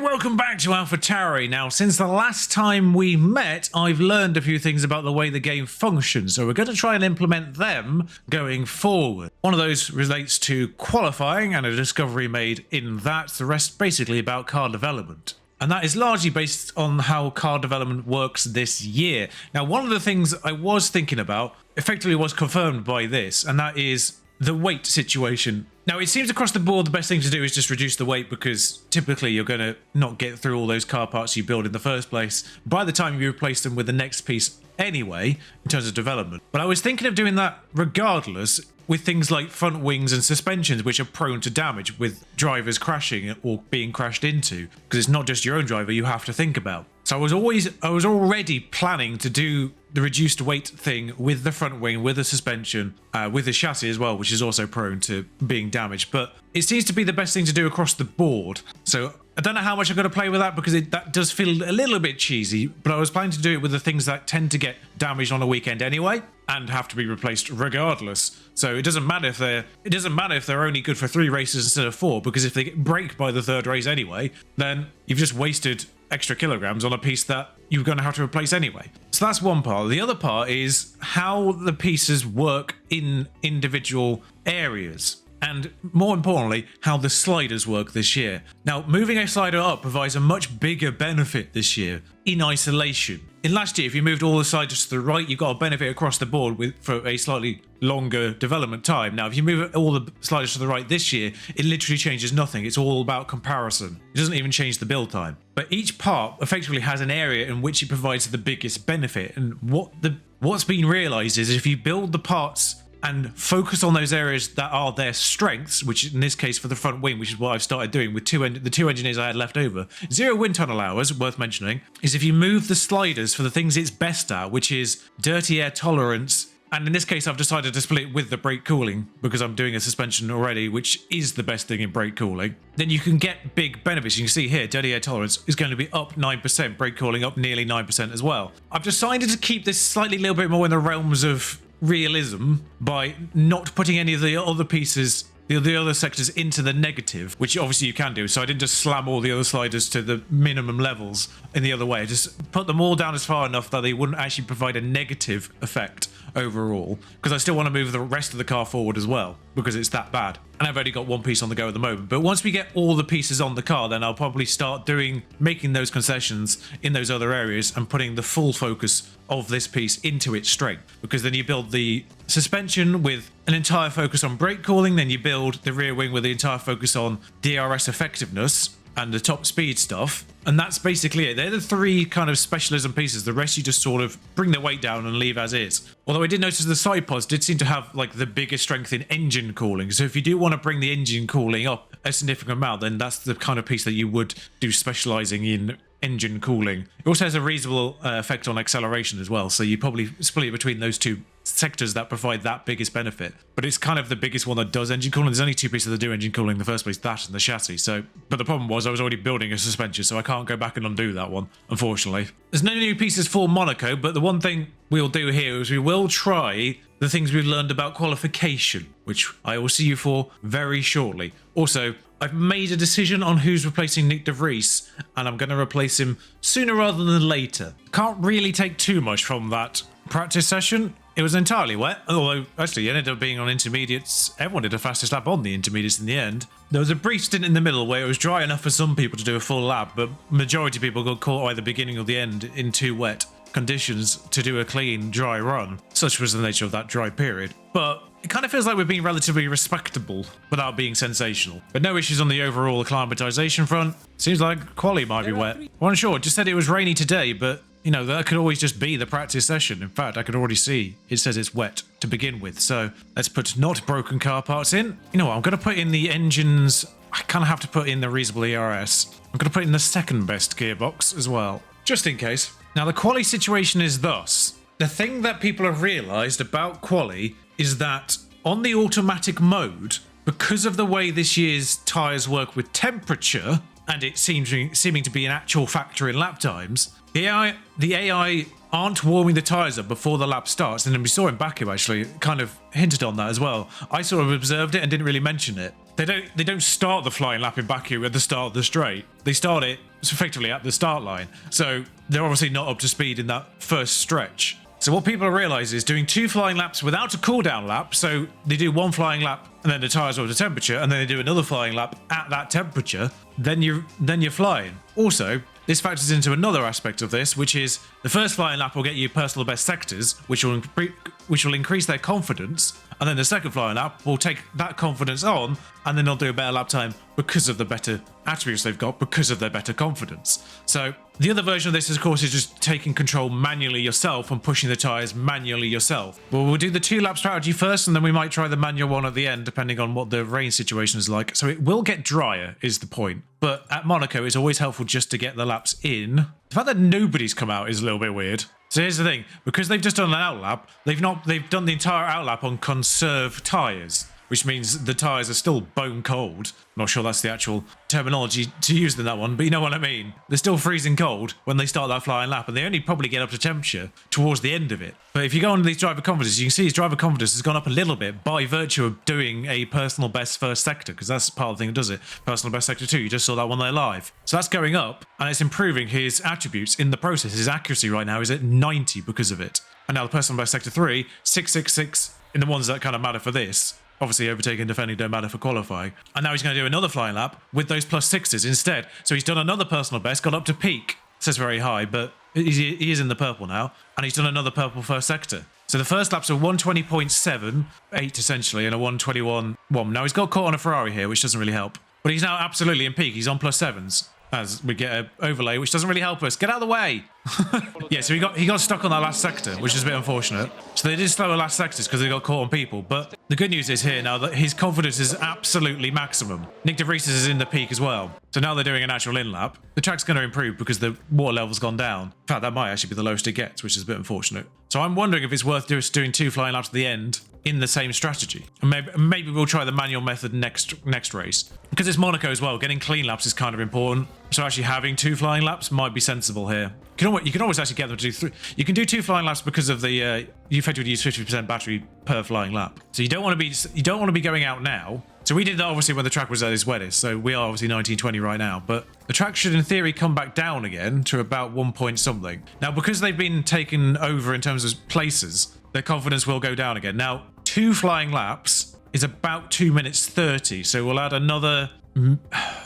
welcome back to Alpha Tauri. Now, since the last time we met, I've learned a few things about the way the game functions, so we're going to try and implement them going forward. One of those relates to qualifying and a discovery made in that. The rest basically about car development. And that is largely based on how car development works this year. Now, one of the things I was thinking about effectively was confirmed by this, and that is the weight situation. Now, it seems across the board the best thing to do is just reduce the weight, because typically you're going to not get through all those car parts you build in the first place by the time you replace them with the next piece anyway, in terms of development. But I was thinking of doing that regardless with things like front wings and suspensions, which are prone to damage with drivers crashing or being crashed into, because it's not just your own driver you have to think about. So I was already planning to do the reduced weight thing with the front wing, with the suspension, with the chassis as well, which is also prone to being damaged. But it seems to be the best thing to do across the board. So I don't know how much I'm going to play with that, because that does feel a little bit cheesy. But I was planning to do it with the things that tend to get damaged on a weekend anyway and have to be replaced regardless. So it doesn't matter if they're only good for 3 races instead of 4, because if they break by the 3rd race anyway, then you've just wasted extra kilograms on a piece that you're going to have to replace anyway. So that's one part. The other part is how the pieces work in individual areas, and more importantly, how the sliders work this year. Now, moving a slider up provides a much bigger benefit this year in isolation. In last year, if you moved all the sliders to the right, you got a benefit across the board for a slightly longer development time. Now, if you move all the sliders to the right this year, it literally changes nothing. It's all about comparison. It doesn't even change the build time. But each part effectively has an area in which it provides the biggest benefit. And what's been realized is if you build the parts and focus on those areas that are their strengths, which in this case for the front wing, which is what I've started doing with the 2 engineers I had left over. 0 wind tunnel hours, worth mentioning, is if you move the sliders for the things it's best at, which is dirty air tolerance, and in this case I've decided to split it with the brake cooling because I'm doing a suspension already, which is the best thing in brake cooling, then you can get big benefits. You can see here, dirty air tolerance is going to be up 9%, brake cooling up nearly 9% as well. I've decided to keep this slightly a little bit more in the realms of realism by not putting any of the other pieces, the other sectors, into the negative, which obviously you can do. So I didn't just slam all the other sliders to the minimum levels in the other way. I just put them all down as far enough that they wouldn't actually provide a negative effect overall, because I still want to move the rest of the car forward as well, because it's that bad. And I've only got one piece on the go at the moment. But once we get all the pieces on the car, then I'll probably start making those concessions in those other areas and putting the full focus of this piece into its strength. Because then you build the suspension with an entire focus on brake cooling, then you build the rear wing with the entire focus on DRS effectiveness and the top speed stuff. And that's basically it. They're the 3 kind of specialism pieces. The rest you just sort of bring the weight down and leave as is. Although I did notice the side pods did seem to have like the biggest strength in engine cooling. So if you do want to bring the engine cooling up a significant amount, then that's the kind of piece that you would do specializing in engine cooling. It also has a reasonable effect on acceleration as well. So you probably split it between those 2 sectors that provide that biggest benefit, but it's kind of the biggest one that does engine cooling. There's only 2 pieces that do engine cooling in the first place, that and the chassis. So, but the problem was I was already building a suspension, so I can't go back and undo that one, unfortunately. There's no new pieces for Monaco, but the one thing we'll do here is we will try the things we've learned about qualification, which I will see you for very shortly. Also, I've made a decision on who's replacing Nick de Vries, and I'm going to replace him sooner rather than later. Can't really take too much from that practice session. It was entirely wet, although actually it ended up being on intermediates. Everyone did a fastest lap on the intermediates in the end. There was a brief stint in the middle where it was dry enough for some people to do a full lap, but majority of people got caught by the beginning or the end in too wet conditions to do a clean, dry run. Such was the nature of that dry period. But it kind of feels like we're being relatively respectable without being sensational. But no issues on the overall acclimatization front. Seems like quali might be wet. Well, I'm sure, it just said it was rainy today, but you know, that could always just be the practice session. In fact, I could already see it says it's wet to begin with. So let's put not broken car parts in. You know what, I'm going to put in the engines. I kind of have to put in the reasonable ERS. I'm going to put in the second best gearbox as well, just in case. Now, the quali situation is thus. The thing that people have realized about quali is that on the automatic mode, because of the way this year's tyres work with temperature, and it seeming to be an actual factor in lap times, the AI aren't warming the tyres up before the lap starts. And then we saw in Baku actually kind of hinted on that as well. I sort of observed it and didn't really mention it. They don't start the flying lap in Baku at the start of the straight. They start it effectively at the start line. So they're obviously not up to speed in that first stretch. So what people realise is doing 2 flying laps without a cooldown lap. So they do 1 flying lap and then the tyres are up to temperature, and then they do another flying lap at that temperature. Then you're flying. Also, this factors into another aspect of this, which is the first flying lap will get you personal best sectors, which will increase their confidence, and then the second flying lap will take that confidence on, and then they'll do a better lap time because of the better attributes they've got, because of their better confidence. So the other version of this, of course, is just taking control manually yourself and pushing the tyres manually yourself. Well, we'll do the 2-lap strategy first, and then we might try the manual one at the end, depending on what the rain situation is like. So it will get drier, is the point. But at Monaco, it's always helpful just to get the laps in. The fact that nobody's come out is a little bit weird. So here's the thing, because they've just done an outlap, they've done the entire outlap on conserved tyres, which means the tyres are still bone cold. I'm not sure that's the actual terminology to use in that one, but you know what I mean. They're still freezing cold when they start that flying lap, and they only probably get up to temperature towards the end of it. But if you go on these driver confidences, you can see his driver confidence has gone up a little bit by virtue of doing a personal best first sector, because that's part of the thing that does it. Personal best sector 2, you just saw that one there live. So that's going up, and it's improving his attributes in the process. His accuracy right now is at 90 because of it. And now the personal best sector 3, 666 in the ones that kind of matter for this. Obviously, overtaking and defending don't matter for qualifying. And now he's going to do another flying lap with those +6s instead. So he's done another personal best, got up to peak. It says very high, but he is in the purple now. And he's done another purple first sector. So the first lap's a 120.78 essentially, and a 121.1. Now he's got caught on a Ferrari here, which doesn't really help. But he's now absolutely in peak. He's on +7s. As we get an overlay, which doesn't really help us. Get out of the way! Yeah, so he got stuck on that last sector, which is a bit unfortunate. So they did slower last sectors because they got caught on people. But the good news is here now that his confidence is absolutely maximum. Nick De Vries is in the peak as well. So now they're doing an actual in-lap. The track's going to improve because the water level's gone down. In fact, that might actually be the lowest it gets, which is a bit unfortunate. So I'm wondering if it's worth just doing 2 flying laps at the end in the same strategy. And maybe we'll try the manual method next race. Because it's Monaco as well, getting clean laps is kind of important. So actually having 2 flying laps might be sensible here. You can always actually get them to do 3. You can do 2 flying laps because of the you effectively use 50% battery per flying lap. So you don't want to be going out now. So we did that obviously when the track was at its wettest. So we are obviously 1920 right now, but the track should in theory come back down again to about 1 point something. Now because they've been taken over in terms of places, their confidence will go down again. Now 2 flying laps is about 2 minutes 30. So we'll add another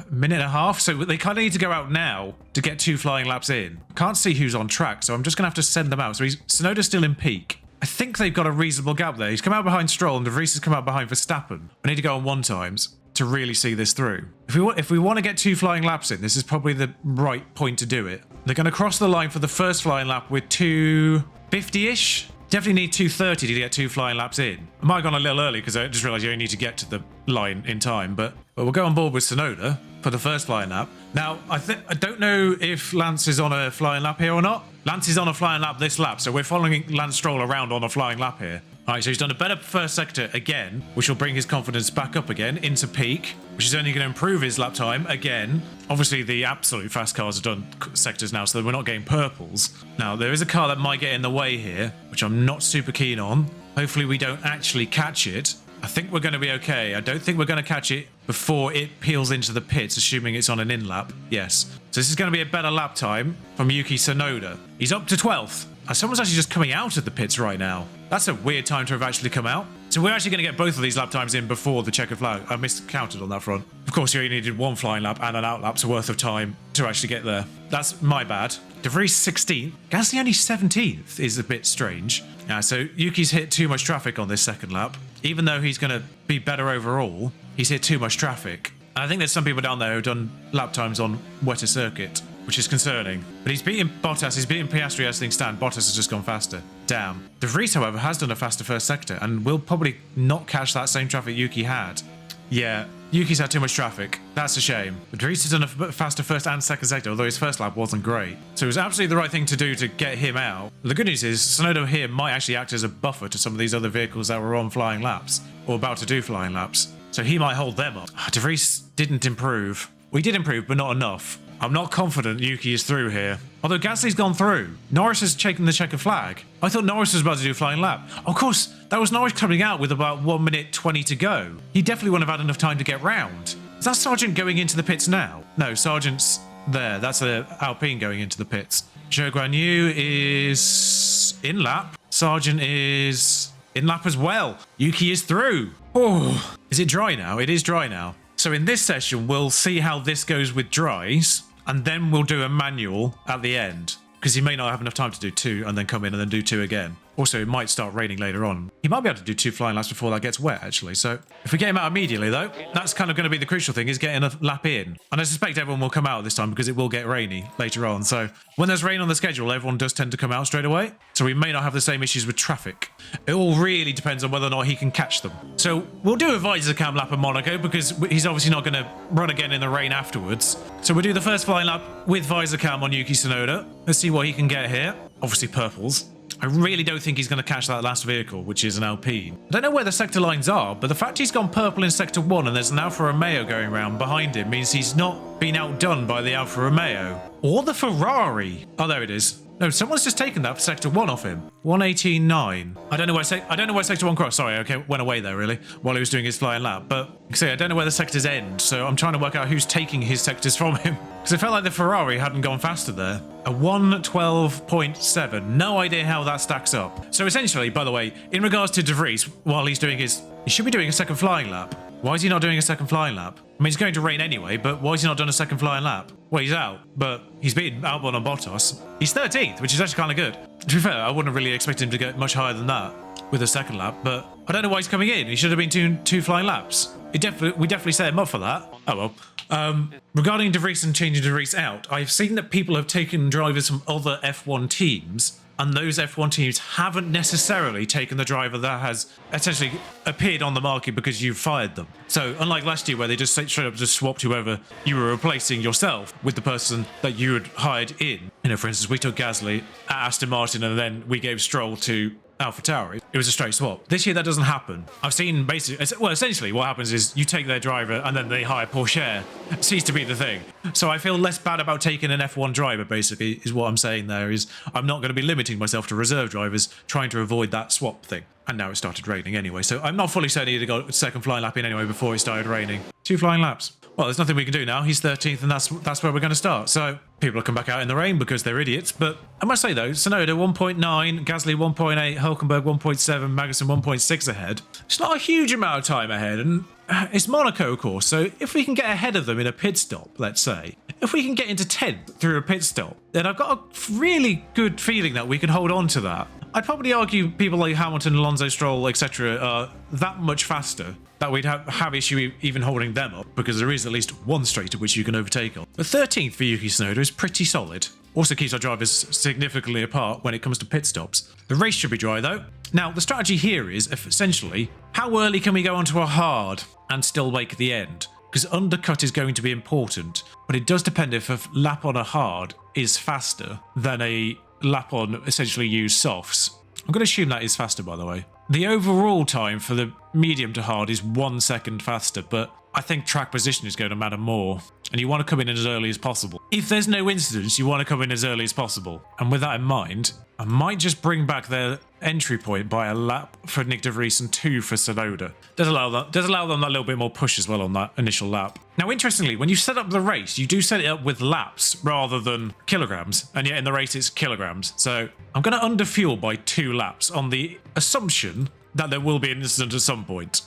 minute and a half. So they kind of need to go out now to get 2 flying laps in. Can't see who's on track, so I'm just going to have to send them out. So Tsunoda's still in peak. I think they've got a reasonable gap there. He's come out behind Stroll and De Vries has come out behind Verstappen. I need to go on 1 times to really see this through. If we want to get 2 flying laps in, this is probably the right point to do it. They're going to cross the line for the first flying lap with 250-ish. Definitely need 230 to get 2 flying laps in. I might have gone a little early because I just realised you only need to get to the line in time, but we'll go on board with Tsunoda for the first flying lap. Now, I don't know if Lance is on a flying lap here or not. Lance is on a flying lap this lap, so we're following Lance Stroll around on a flying lap here. All right, so he's done a better first sector again, which will bring his confidence back up again into peak, which is only going to improve his lap time again. Obviously, the absolute fast cars have done sectors now, so we're not getting purples. Now, there is a car that might get in the way here, which I'm not super keen on. Hopefully, we don't actually catch it. I think we're going to be okay. I don't think we're going to catch it before it peels into the pits, assuming it's on an in-lap. Yes. So this is going to be a better lap time from Yuki Tsunoda. He's up to 12th. Someone's actually just coming out of the pits right now. That's a weird time to have actually come out. So we're actually going to get both of these lap times in before the checkered flag. I miscounted on that front. Of course, you only needed 1 flying lap and an out lap's worth of time to actually get there. That's my bad. De Vries 16th. Gasly only 17th is a bit strange. So Yuki's hit too much traffic on this second lap. Even though he's going to be better overall, he's hit too much traffic. And I think there's some people down there who've done lap times on wetter circuit, which is concerning. But he's beating Bottas, he's beating Piastri as things stand. Bottas has just gone faster. Damn. De Vries, however, has done a faster first sector and will probably not catch that same traffic Yuki had. Yeah, Yuki's had too much traffic. That's a shame. But De Vries has done a faster first and second sector, although his first lap wasn't great. So it was absolutely the right thing to do to get him out. The good news is Tsunoda here might actually act as a buffer to some of these other vehicles that were on flying laps or about to do flying laps. So he might hold them up. De Vries didn't improve. We did improve, but not enough. I'm not confident Yuki is through here. Although Gasly's gone through. Norris has taken the checkered flag. I thought Norris was about to do a flying lap. Of course, that was Norris coming out with about 1 minute 20 to go. He definitely wouldn't have had enough time to get round. Is that Sargent going into the pits now? No, Sargent's there. That's an Alpine going into the pits. Zhou Guanyu is in lap. Sargent is in lap as well. Yuki is through. Oh, is it dry now? It is dry now. So in this session, we'll see how this goes with dries, and then we'll do a manual at the end, because he may not have enough time to do 2 and then come in and then do 2 again. Also, it might start raining later on. He might be able to do 2 flying laps before that gets wet, actually. So if we get him out immediately, though, that's kind of going to be the crucial thing, is getting a lap in. And I suspect everyone will come out this time because it will get rainy later on. So when there's rain on the schedule, everyone does tend to come out straight away. So we may not have the same issues with traffic. It all really depends on whether or not he can catch them. So we'll do a visor cam lap in Monaco because he's obviously not going to run again in the rain afterwards. So we'll do the first flying lap with visor cam on Yuki Tsunoda. Let's see what he can get here. Obviously purples. I really don't think he's going to catch that last vehicle, which is an Alpine. I don't know where the sector lines are, but the fact he's gone purple in Sector 1 and there's an Alfa Romeo going around behind him means he's not been outdone by the Alfa Romeo. Or the Ferrari. Oh, there it is. No, someone's just taken that for Sector 1 off him. 118.9. I don't know where Sector 1 crossed. Sorry, okay, went away there, really, while he was doing his flying lap. But, like I say, I don't know where the sectors end, so I'm trying to work out who's taking his sectors from him. Because it felt like the Ferrari hadn't gone faster there. A 112.7. No idea how that stacks up. So essentially, by the way, in regards to De Vries, while he's doing his... He should be doing a second flying lap. Why is he not doing a second flying lap? I mean, it's going to rain anyway, but why has he not done a second flying lap? Well, he's out, but he's beaten Albon and Bottas. He's 13th, which is actually kind of good. To be fair, I wouldn't really expect him to get much higher than that with a second lap, but I don't know why he's coming in. He should have been two flying laps. We definitely set him up for that. Oh well. Regarding De Vries and changing De Vries out, I've seen that people have taken drivers from other F1 teams, and those F1 teams haven't necessarily taken the driver that has essentially appeared on the market because you fired them. So unlike last year where they just straight up just swapped whoever you were replacing yourself with the person that you had hired in. You know, for instance, we took Gasly at Aston Martin and then we gave Stroll to AlphaTauri. It was a straight swap. This year that doesn't happen. I've seen basically, well, essentially what happens is you take their driver and then they hire Porsche. It seems to be the thing. So I feel less bad about taking an F1 driver, basically, is what I'm saying there, is I'm not going to be limiting myself to reserve drivers, trying to avoid that swap thing. And now it started raining anyway, so I'm not fully certain he'd got a second flying lap in anyway before it started raining. 2 flying laps. Well, there's nothing we can do now. He's 13th, and that's where we're going to start. So people will come back out in the rain because they're idiots. But I must say, though, Tsunoda 1.9, Gasly 1.8, Hülkenberg 1.7, Magnussen 1.6 ahead. It's not a huge amount of time ahead, and it's Monaco, of course. So if we can get ahead of them in a pit stop, let's say, if we can get into 10th through a pit stop, then I've got a really good feeling that we can hold on to that. I'd probably argue people like Hamilton, Alonso, Stroll, etc. are that much faster that we'd have issue even holding them up, because there is at least one straight at which you can overtake on. The 13th for Yuki Tsunoda is pretty solid. Also keeps our drivers significantly apart when it comes to pit stops. The race should be dry though. Now, the strategy here is essentially, how early can we go onto a hard and still make the end? Because undercut is going to be important, but it does depend if a lap on a hard is faster than a lap on essentially used softs. I'm going to assume that is faster, by the way. The overall time for the medium to hard is 1 second faster, but I think track position is going to matter more, and you want to come in as early as possible. If there's no incidents, you want to come in as early as possible. And with that in mind, I might just bring back their entry point by a lap for Nick De Vries and 2 for Tsunoda. Does allow them that little bit more push as well on that initial lap. Now, interestingly, when you set up the race, you do set it up with laps rather than kilograms, and yet in the race it's kilograms. So I'm going to underfuel by 2 laps on the assumption that there will be an incident at some point,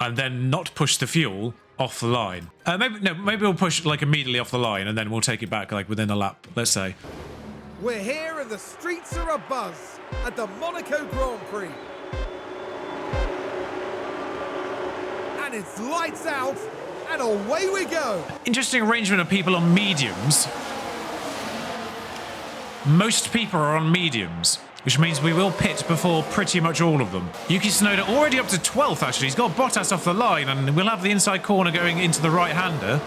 and then not push the fuel off the line. Maybe we'll push like immediately off the line, and then we'll take it back like within a lap, let's say. We're here and the streets are abuzz at the Monaco Grand Prix. And it's lights out and away we go. Interesting arrangement of people on mediums. Most people are on mediums, which means we will pit before pretty much all of them. Yuki Tsunoda already up to 12th, actually. He's got Bottas off the line, and we'll have the inside corner going into the right-hander,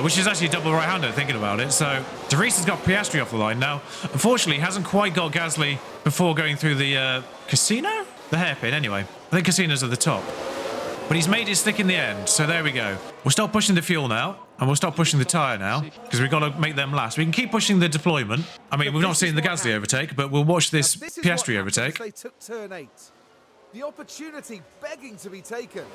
which is actually a double right-hander, thinking about it. So De Vries has got Piastri off the line now. Unfortunately, he hasn't quite got Gasly before going through the casino? The hairpin, anyway. I think casinos are the top. But he's made it stick in the end, so there we go. We'll stop pushing the fuel now, and we'll stop pushing the tyre now, because we've got to make them last. We can keep pushing the deployment. I mean, we've not seen the Gasly overtake, but we'll watch this Piastri overtake. They took turn 8. The opportunity begging to be taken.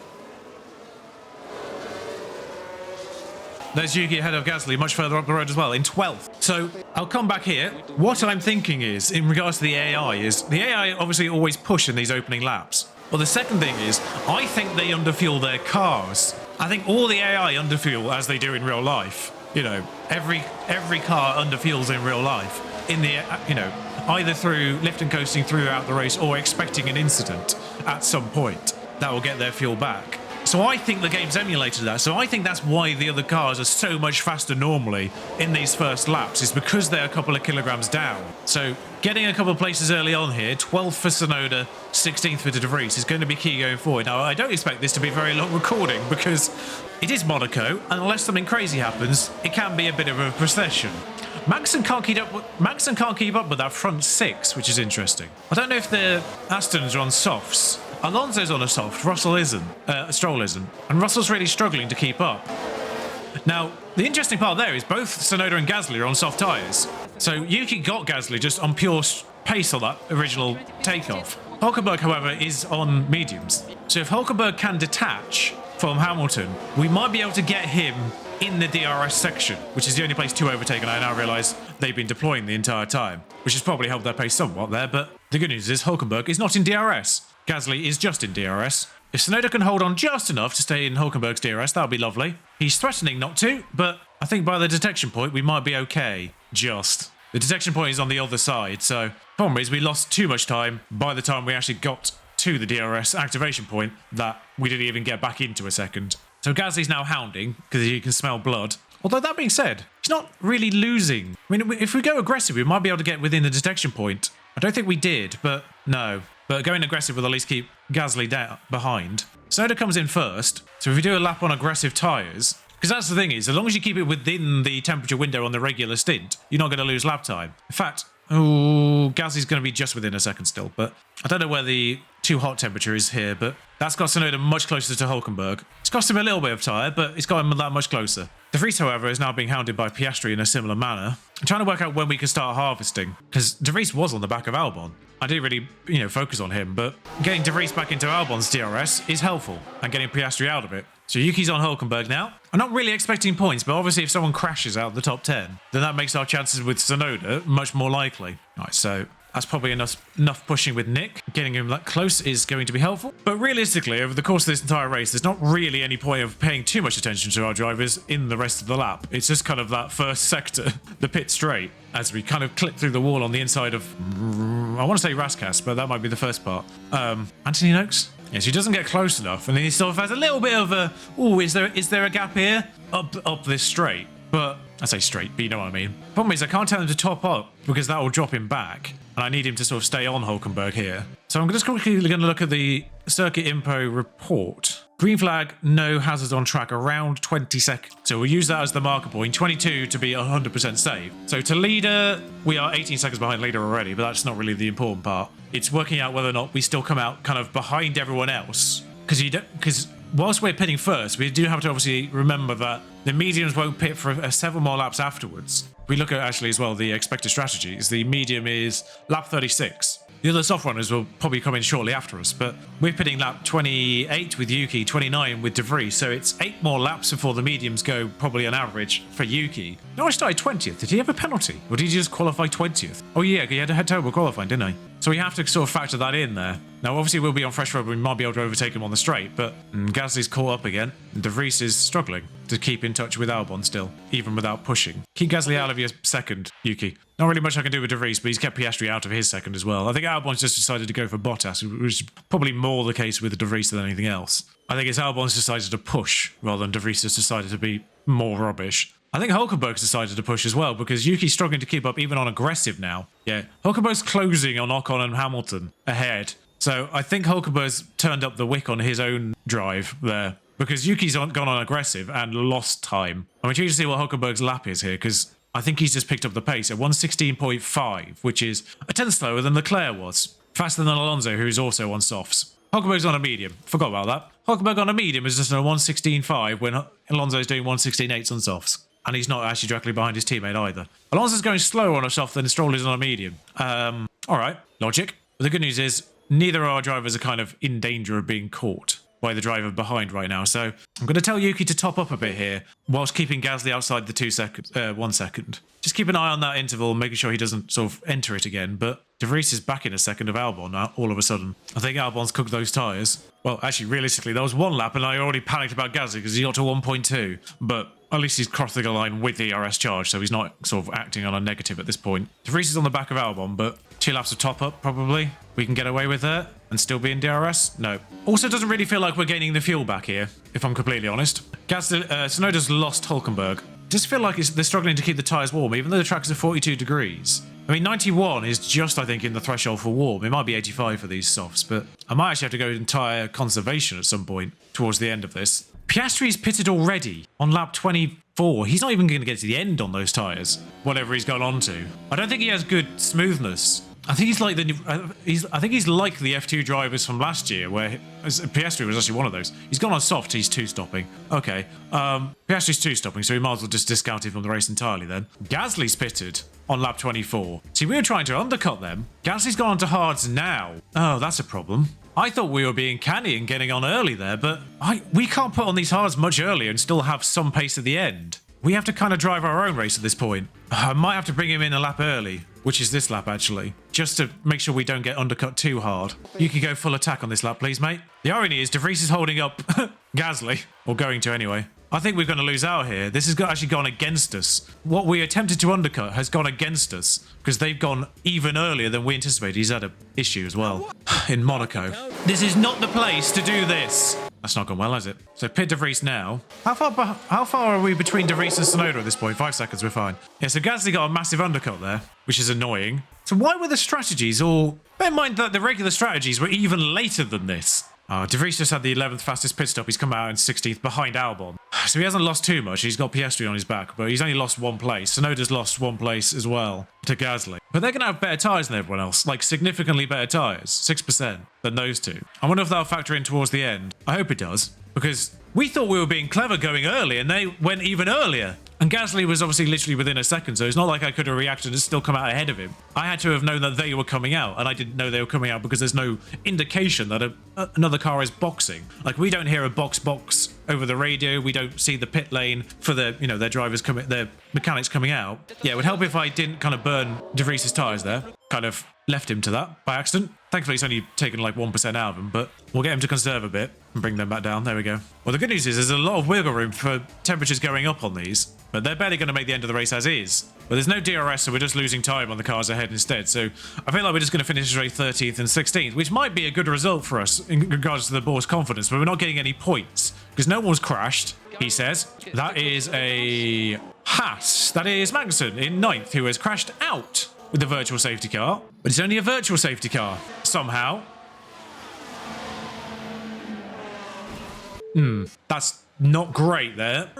There's Yuki ahead of Gasly, much further up the road as well, in 12th. So I'll come back here. What I'm thinking is, in regards to the AI, is the AI obviously always push in these opening laps. Well, the second thing is, I think they underfuel their cars. I think all the AI underfuel as they do in real life. You know, every car underfuels in real life. In the, you know, either through lift and coasting throughout the race or expecting an incident at some point that will get their fuel back. So I think the game's emulated that. So I think that's why the other cars are so much faster normally in these first laps, is because they're a couple of kilograms down. So getting a couple of places early on here, 12th for Tsunoda, 16th for De Vries, is going to be key going forward. Now, I don't expect this to be a very long recording because it is Monaco, and unless something crazy happens, it can be a bit of a procession. Maxon can't keep up with that front six, which is interesting. I don't know if the Astons are on softs. Alonso's on a soft, Russell isn't, Stroll isn't, and Russell's really struggling to keep up. Now, the interesting part there is both Tsunoda and Gasly are on soft tyres. So Yuki got Gasly just on pure pace on that original takeoff. Hulkenberg, however, is on mediums. So if Hulkenberg can detach from Hamilton, we might be able to get him in the DRS section, which is the only place to overtake, and I now realise they've been deploying the entire time, which has probably helped their pace somewhat there, but the good news is Hulkenberg is not in DRS. Gasly is just in DRS. If Tsunoda can hold on just enough to stay in Hulkenberg's DRS, that would be lovely. He's threatening not to, but I think by the detection point, we might be okay. Just. The detection point is on the other side, so problem is we lost too much time by the time we actually got to the DRS activation point that we didn't even get back into a second. So Gasly's now hounding because he can smell blood. Although that being said, he's not really losing. I mean, if we go aggressive, we might be able to get within the detection point. I don't think we did, but no. But going aggressive will at least keep Gasly down behind. Tsunoda comes in first, so if we do a lap on aggressive tyres, because that's the thing is, as long as you keep it within the temperature window on the regular stint, you're not going to lose lap time. In fact, Gasly's going to be just within a second still, but I don't know where the too hot temperature is here, but that's got Tsunoda much closer to Hulkenberg. It's cost him a little bit of tyre, but it's got him that much closer. De Vries, however, is now being hounded by Piastri in a similar manner. I'm trying to work out when we can start harvesting, because De Vries was on the back of Albon. I didn't really, focus on him, but getting De Vries back into Albon's DRS is helpful, and getting Piastri out of it. So Yuki's on Hulkenberg now. I'm not really expecting points, but obviously if someone crashes out of the top 10, then that makes our chances with Tsunoda much more likely. All right, so that's probably enough pushing with Nick. Getting him that close is going to be helpful. But realistically, over the course of this entire race, there's not really any point of paying too much attention to our drivers in the rest of the lap. It's just kind of that first sector, the pit straight, as we kind of clip through the wall on the inside of, I want to say Raskas, but that might be the first part. Anthony Noakes? Yes, he doesn't get close enough, and then he sort of has a little bit of a, is there a gap here? Up this straight. But, I say straight, but you know what I mean. Problem is, I can't tell him to top up, because that will drop him back, and I need him to sort of stay on Hulkenberg here. So I'm just quickly going to look at the Circuit Info report. Green flag, no hazards on track, around 20 seconds. So we'll use that as the marker point, 22 to be 100% safe. So to leader, we are 18 seconds behind leader already, but that's not really the important part. It's working out whether or not we still come out kind of behind everyone else. Because whilst we're pitting first, we do have to obviously remember that the mediums won't pit for several more laps afterwards. We look at actually as well the expected strategies. The medium is lap 36. The other soft runners will probably come in shortly after us, but we're pitting lap 28 with Yuki, 29 with De Vries, so it's 8 more laps before the mediums go, probably on average, for Yuki. No, I started 20th. Did he have a penalty? Or did he just qualify 20th? Oh yeah, he had terrible qualifying, didn't he? So we have to sort of factor that in there. Now, obviously, we'll be on fresh road, we might be able to overtake him on the straight, but Gasly's caught up again, and De Vries is struggling to keep in touch with Albon still, even without pushing. Keep Gasly out of your second, Yuki. Not really much I can do with De Vries, but he's kept Piastri out of his second as well. I think Albon's just decided to go for Bottas, which is probably more the case with De Vries than anything else. I think it's Albon's decided to push, rather than De Vries has decided to be more rubbish. I think Hulkenberg's decided to push as well, because Yuki's struggling to keep up even on aggressive now. Yeah, Hulkenberg's closing on Ocon and Hamilton ahead. So I think Hulkenberg's turned up the wick on his own drive there, because Yuki's gone on aggressive and lost time. I'm intrigued to see what Hulkenberg's lap is here, because I think he's just picked up the pace at 116.5, which is a tenth slower than Leclerc was. Faster than Alonso, who's also on softs. Hulkenberg's on a medium. Forgot about that. Hulkenberg on a medium is just on a 116.5 when Alonso's doing 116.8s on softs. And he's not actually directly behind his teammate either. Alonso's going slower on a soft than Stroll is on a medium. All right, logic. But the good news is neither of our drivers are kind of in danger of being caught. by the driver behind right now. So I'm going to tell Yuki to top up a bit here whilst keeping Gasly outside the 1 second. Just keep an eye on that interval, making sure he doesn't sort of enter it again. But De Vries is back in a second of Albon now, all of a sudden. I think Albon's cooked those tyres. Well, actually, realistically, that was 1 lap, and I already panicked about Gasly because he got to 1.2. But at least he's crossing the line with the ERS charge, so he's not sort of acting on a negative at this point. De Vries is on the back of Albon, but 2 laps of top up, probably. We can get away with that and still be in DRS? No. Also, doesn't really feel like we're gaining the fuel back here, if I'm completely honest. Tsunoda's lost Hulkenberg. Just feel like they're struggling to keep the tyres warm, even though the tracks are 42 degrees. I mean, 91 is just, I think, in the threshold for warm. It might be 85 for these softs, but I might actually have to go in tyre conservation at some point towards the end of this. Piastri's pitted already on lap 24. He's not even going to get to the end on those tyres, whatever he's gone on to. I don't think he has good smoothness. I think he's like the F2 drivers from last year, where Piastri was actually one of those. He's gone on soft. He's 2-stopping. Okay, Piastri's 2-stopping, so we might as well just discount him from the race entirely then. Gasly's pitted on lap 24. See, we were trying to undercut them. Gasly's gone on to hards now. Oh, that's a problem. I thought we were being canny and getting on early there, but we can't put on these hards much earlier and still have some pace at the end. We have to kind of drive our own race at this point. I might have to bring him in a lap early, which is this lap actually, just to make sure we don't get undercut too hard. You can go full attack on this lap, please, mate. The irony is De Vries is holding up Gasly, or going to anyway. I think we're going to lose out here. This has actually gone against us. What we attempted to undercut has gone against us because they've gone even earlier than we anticipated. He's had an issue as well in Monaco. This is not the place to do this. That's not gone well, has it? So pit De Vries now. How far are we between De Vries and Tsunoda at this point? 5 seconds, we're fine. Yeah, so Gasly got a massive undercut there, which is annoying. So why were the strategies all... Bear in mind that the regular strategies were even later than this. De Vries just had the 11th fastest pit stop. He's come out in 16th behind Albon. So he hasn't lost too much. He's got Piastri on his back, but he's only lost 1 place. Tsunoda's lost 1 place as well to Gasly. But they're going to have better tyres than everyone else, like significantly better tyres, 6% than those two. I wonder if that'll factor in towards the end. I hope it does, because we thought we were being clever going early, and they went even earlier. And Gasly was obviously literally within a second, so it's not like I could have reacted and still come out ahead of him. I had to have known that they were coming out, and I didn't know they were coming out because there's no indication that another car is boxing. Like, we don't hear a box over the radio. We don't see the pit lane for their drivers coming, their mechanics coming out. Yeah, it would help if I didn't kind of burn De Vries' tyres there. Kind of left him to that by accident. Thankfully, it's only taken like 1% out of him, but we'll get him to conserve a bit and bring them back down. There we go. Well, the good news is there's a lot of wiggle room for temperatures going up on these, but they're barely going to make the end of the race as is. But there's no DRS, so we're just losing time on the cars ahead instead. So I feel like we're just going to finish this race 13th and 16th, which might be a good result for us in regards to the board's confidence, but we're not getting any points because no one's crashed, he says. That is a Haas. That is Magnussen in 9th, who has crashed out with the virtual safety car, but it's only a virtual safety car somehow. That's not great there,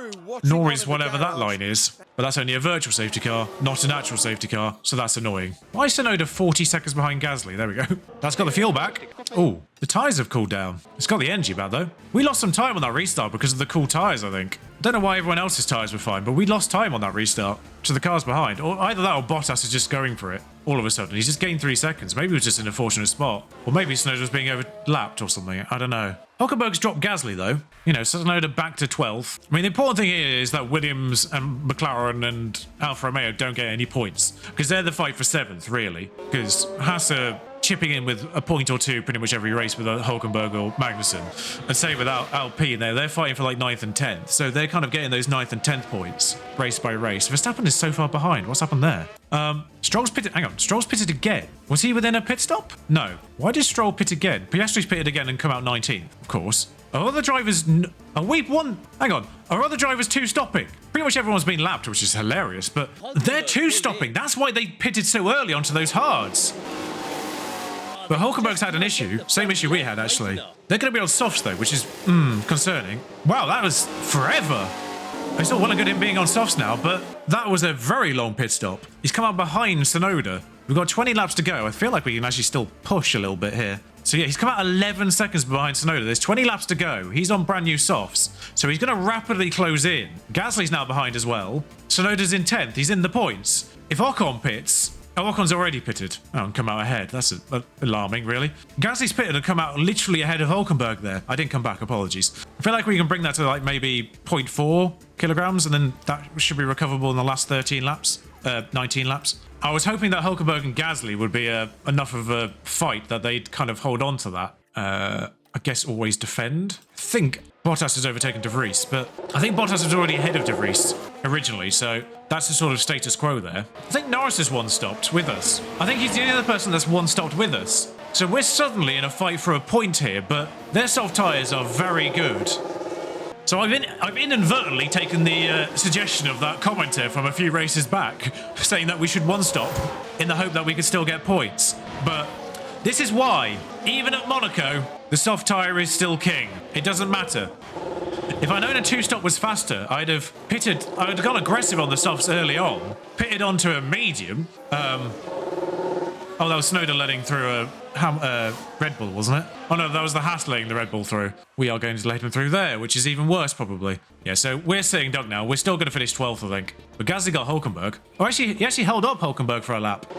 nor is whatever that line is, but that's only a virtual safety car, not an actual safety car, so that's annoying. Why is Tsunoda 40 seconds behind Gasly? There we go. That's got the fuel back. Oh, the tyres have cooled down. It's got the energy back though. We lost some time on that restart because of the cool tyres, I think. Don't know why everyone else's tyres were fine, but we lost time on that restart to the cars behind. Or either that or Bottas is just going for it all of a sudden. He's just gained 3 seconds. Maybe he was just in a fortunate spot. Or maybe Tsunoda was being overlapped or something. I don't know. Hulkenberg's dropped Gasly though. Tsunoda back to 12th. I mean, the important thing here is that Williams and McLaren and Alfa Romeo don't get any points because they're the fight for 7th, really. Because Haas are chipping in with a point or two pretty much every race with Hulkenberg or Magnussen. And same with Alpine there. They're fighting for like 9th and 10th. So they're kind of getting those 9th and 10th points race by race. Verstappen is so far behind. What's happened there? Stroll's pitted. Hang on. Stroll's pitted again. Was he within a pit stop? No. Why did Stroll pit again? Piastri's pitted again and come out 19th, of course. Are other drivers... Are we one... Hang on. Are other drivers 2-stopping? Pretty much everyone's been lapped, which is hilarious, but they're 2-stopping. That's why they pitted so early onto those hards. But Hulkenberg's had an issue. Same issue we had, actually. They're going to be on softs, though, which is concerning. Wow, that was forever. I still want to get him being on softs now, but that was a very long pit stop. He's come out behind Tsunoda. We've got 20 laps to go. I feel like we can actually still push a little bit here. So yeah, he's come out 11 seconds behind Tsunoda. There's 20 laps to go. He's on brand new softs. So he's going to rapidly close in. Gasly's now behind as well. Tsunoda's in 10th. He's in the points. If Ocon pits, Oh, Ocon's already pitted. Oh, and come out ahead. That's alarming, really. Gasly's pitted and come out literally ahead of Hulkenberg there. I didn't come back, apologies. I feel like we can bring that to like maybe 0.4 kilograms, and then that should be recoverable in the last 13 laps, 19 laps. I was hoping that Hulkenberg and Gasly would be enough of a fight that they'd kind of hold on to that. I guess always defend. I think Bottas has overtaken De Vries, but I think Bottas was already ahead of De Vries originally, so that's the sort of status quo there. I think Norris is one stopped with us. I think he's the only other person that's one stopped with us. So we're suddenly in a fight for a point here, but their soft tyres are very good. So I've inadvertently taken the suggestion of that commenter from a few races back, saying that we should one stop in the hope that we could still get points. But this is why, even at Monaco, the soft tyre is still king. It doesn't matter. If I'd known a two-stop was faster, I'd have gone aggressive on the softs early on, pitted onto a medium. Oh, that was Snowden letting through a Red Bull, wasn't it? Oh no, that was the Haas letting the Red Bull through. We are going to let him through there, which is even worse, probably. Yeah, so we're sitting duck now. We're still going to finish 12th, I think. But Gasly got Hulkenberg. Oh, actually, he actually held up Hulkenberg for a lap.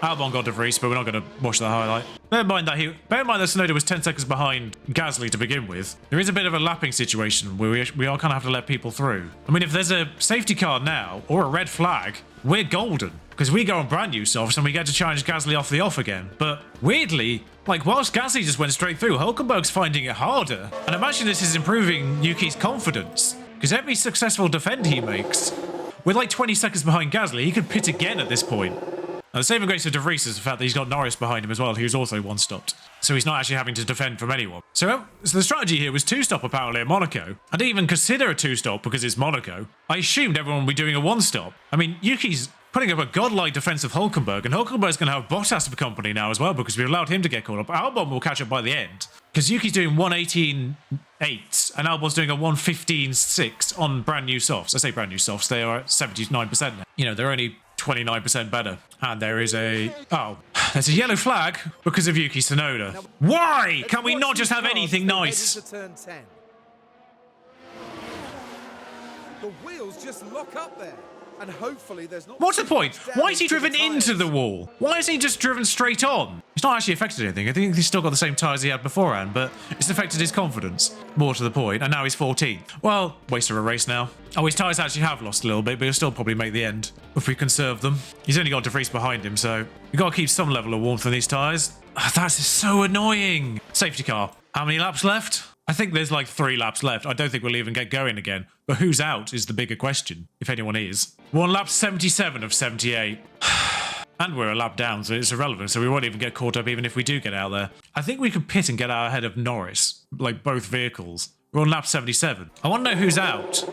Albon got De Vries, but we're not going to watch that highlight. Bear in mind that Tsunoda was 10 seconds behind Gasly to begin with. There is a bit of a lapping situation where we all kind of have to let people through. I mean, if there's a safety car now or a red flag, we're golden because we go on brand new softs and we get to challenge Gasly off the off again. But weirdly, like whilst Gasly just went straight through, Hulkenberg's finding it harder. And imagine this is improving Yuki's confidence because every successful defend he makes, with like 20 seconds behind Gasly, he could pit again at this point. Now, the saving grace of De Vries is the fact that he's got Norris behind him as well, who's also one stopped. So he's not actually having to defend from anyone. So the strategy here was two-stop apparently at Monaco. I didn't even consider a two-stop because it's Monaco. I assumed everyone would be doing a one-stop. I mean, Yuki's putting up a godlike defense of Hulkenberg, and Hulkenberg's going to have Bottas for company now as well because we allowed him to get caught up. Albon will catch up by the end because Yuki's doing 118.8 and Albon's doing a 115.6 on brand new softs. I say brand new softs, they are at 79% now. You know, they're only 29% better. And there's a yellow flag because of Yuki Tsunoda. Why can we not just have anything nice? The wheels just lock up there. And hopefully there's not... What's the point? Why is he driven into the wall? Why isn't he just driven straight on? He's not actually affected anything. I think he's still got the same tyres he had beforehand, but it's affected his confidence. More to the point, and now he's 14th. Well, waste of a race now. Oh, his tyres actually have lost a little bit, but he'll still probably make the end if we conserve them. He's only got De Vries behind him, so you've got to keep some level of warmth in these tyres. Oh, that's so annoying. Safety car. How many laps left? I think there's like 3 laps left. I don't think we'll even get going again. But who's out is the bigger question, if anyone is. We're on lap 77 of 78. And we're a lap down, so it's irrelevant. So we won't even get caught up even if we do get out there. I think we could pit and get out ahead of Norris, like both vehicles. We're on lap 77. I want to know who's out.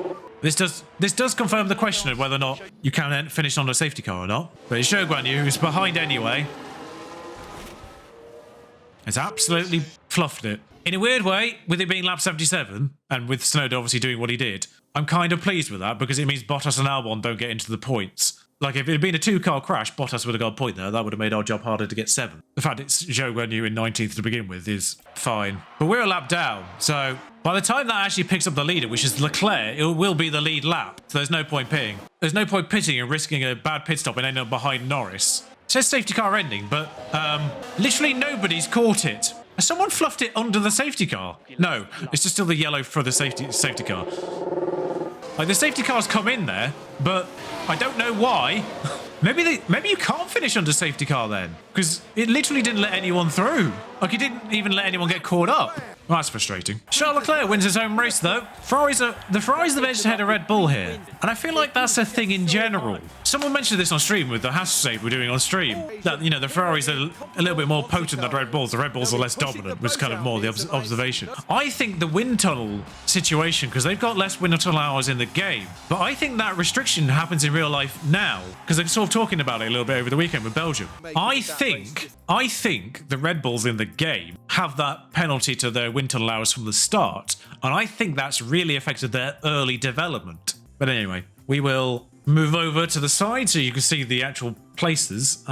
This does confirm the question of whether or not you can finish on a safety car or not. But it's Zhou Guanyu, who's behind anyway. It's absolutely fluffed it. In a weird way, with it being lap 77, and with Tsunoda obviously doing what he did, I'm kind of pleased with that because it means Bottas and Albon don't get into the points. Like, if it had been a 2-car crash, Bottas would have got a point there. That would have made our job harder to get 7. The fact it's Zhou Guanyu in 19th to begin with is fine. But we're a lap down, so by the time that actually picks up the leader, which is Leclerc, it will be the lead lap. So there's no point pitting. There's no point pitting and risking a bad pit stop and ending up behind Norris. It says safety car ending, but literally nobody's caught it. Has someone fluffed it under the safety car? No, it's just still the yellow for the safety car. Like, the safety car's come in there, but I don't know why. Maybe you can't finish under safety car then, because it literally didn't let anyone through. Like, it didn't even let anyone get caught up. Well, that's frustrating. Charles Leclerc wins his own race, though. The Ferraris have edged ahead of Red Bull here. And I feel like that's a thing in general. Someone mentioned this on stream with the hash save we're doing on stream. That, you know, the Ferraris are a little bit more potent than Red Bulls. The Red Bulls are less dominant, was kind of more the observation. I think the wind tunnel situation, because they've got less wind tunnel hours in the game, but I think that restriction happens in real life now, because they're sort of talking about it a little bit over the weekend with Belgium. I think the Red Bulls in the game have that penalty to their wind tunnel hours from the start, and I think that's really affected their early development. But anyway, we will move over to the side so you can see the actual places.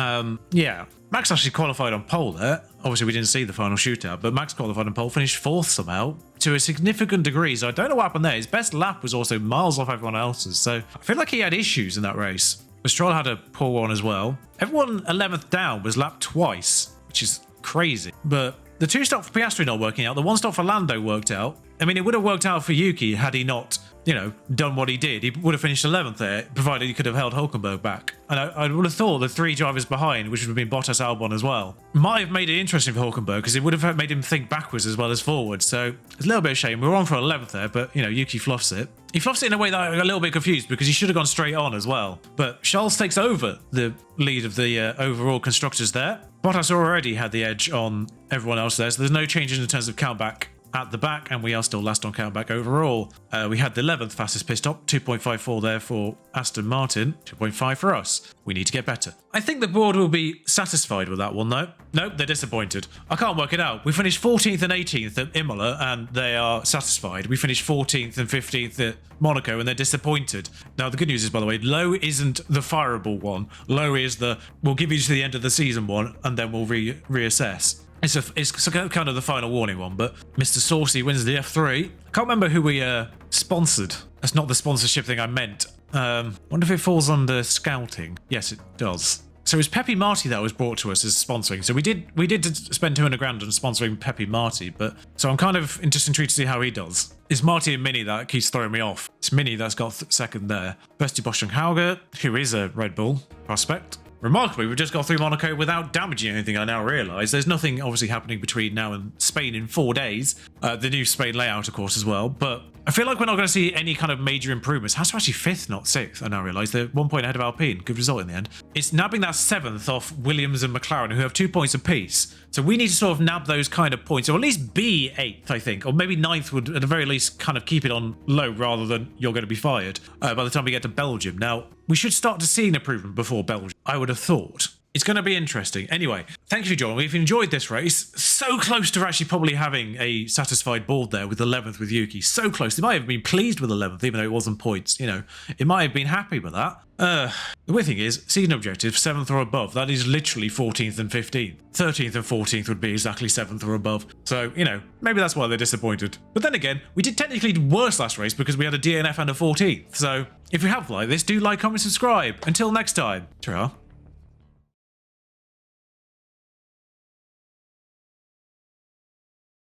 Yeah, Max actually qualified on pole there. Obviously, we didn't see the final shootout, but Max qualified on pole, finished 4th somehow to a significant degree. So I don't know what happened there. His best lap was also miles off everyone else's. So I feel like he had issues in that race. Stroll had a poor one as well. Everyone 11th down was lapped twice, which is crazy. But the 2-stop for Piastri not working out, the 1-stop for Lando worked out. I mean, it would have worked out for Yuki had he not, done what he did. He would have finished 11th there, provided he could have held Hulkenberg back. And I would have thought the 3 drivers behind, which would have been Bottas, Albon as well, might have made it interesting for Hulkenberg because it would have made him think backwards as well as forwards. So it's a little bit of a shame. We were on for 11th there, but, Yuki fluffs it. He fluffs it in a way that I got a little bit confused because he should have gone straight on as well. But Charles takes over the lead of the overall constructors there. Bottas already had the edge on everyone else there, so there's no change in terms of countback at the back, and we are still last on countback overall. We had the 11th fastest pit stop, 2.54 there for Aston Martin, 2.5 for us. We need to get better. I think the board will be satisfied with that one, though. Nope, they're disappointed. I can't work it out. We finished 14th and 18th at Imola, and they are satisfied. We finished 14th and 15th at Monaco, and they're disappointed. Now, the good news is, by the way, low isn't the fireable one. Low is the, we'll give you to the end of the season one, and then we'll reassess. It's kind of the final warning one, but Mr. Saucy wins the F3. Can't remember who we sponsored. That's not the sponsorship thing I meant. Wonder if it falls under scouting. Yes, it does. So it was Pepe Marti that was brought to us as sponsoring. So we did spend 200 grand on sponsoring Pepe Marti, but so I'm kind of just intrigued to see how he does. It's Marti and Mini that keeps throwing me off. It's Mini that's got second there. Sebastian Hauger, who is a Red Bull prospect. Remarkably, we've just got through Monaco without damaging anything, I now realise. There's nothing obviously happening between now and Spain in 4 days. The new Spain layout, of course, as well. But I feel like we're not going to see any kind of major improvements. How's actually 5th, not 6th, I now realise. They're 1 point ahead of Alpine. Good result in the end. It's nabbing that 7th off Williams and McLaren, who have 2 points apiece. So we need to sort of nab those kind of points, or at least be 8th, I think. Or maybe 9th would, at the very least, kind of keep it on low rather than you're going to be fired by the time we get to Belgium. Now, we should start to see an improvement before Belgium, I would have thought. It's going to be interesting. Anyway, thank you for joining me. If you enjoyed this race, so close to actually probably having a satisfied board there with 11th with Yuki. So close. They might have been pleased with 11th, even though it wasn't points. It might have been happy with that. The weird thing is, season objective, 7th or above. That is literally 14th and 15th. 13th and 14th would be exactly 7th or above. So, maybe that's why they're disappointed. But then again, we did technically worse last race because we had a DNF and a 14th. So, if you have liked this, do like, comment, subscribe. Until next time, ta-ra.